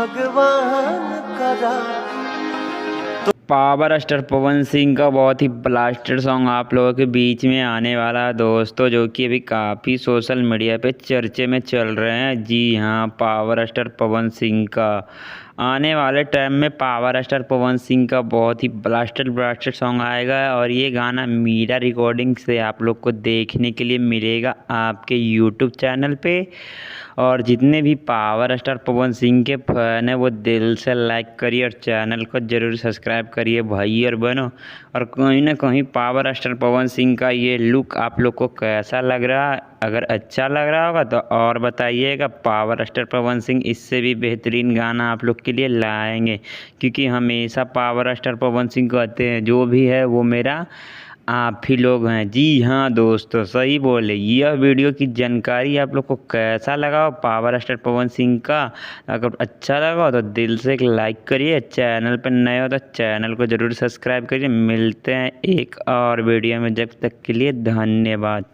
भगवान करा। Power star Pawan Singh का बहुत ही ब्लास्टेड सॉन्ग आप लोगों के बीच में आने वाला है दोस्तों, जो कि अभी काफ़ी सोशल मीडिया पे चर्चे में चल रहे हैं। जी हाँ, पावर स्टार पवन सिंह का आने वाले टाइम में पावर स्टार पवन सिंह का बहुत ही ब्लास्टेड सॉन्ग आएगा और ये गाना मीरा रिकॉर्डिंग से आप लोग को देखने के लिए मिलेगा आपके यूट्यूब चैनल पे। और जितने भी पावर स्टार पवन सिंह के फैन हैं वो दिल से लाइक करिए और चैनल को ज़रूर सब्सक्राइब करिए भाई और बहनों। और कहीं ना कहीं पावर स्टार पवन सिंह का ये लुक आप लोग को कैसा लग रहा है? अगर अच्छा लग रहा होगा तो और बताइएगा। पावर स्टार पवन सिंह इससे भी बेहतरीन गाना आप लोग के लिए लाएंगे, क्योंकि हमेशा पावर स्टार पवन सिंह कहते हैं जो भी है वो मेरा आप ही लोग हैं। जी हाँ दोस्तों, सही बोले। यह वीडियो की जानकारी आप लोग को कैसा लगा पावर स्टार पवन सिंह का? अगर अच्छा लगा हो तो दिल से एक लाइक करिए, चैनल पर नए हो तो चैनल को ज़रूर सब्सक्राइब करिए। मिलते हैं एक और वीडियो में, जब तक के लिए धन्यवाद।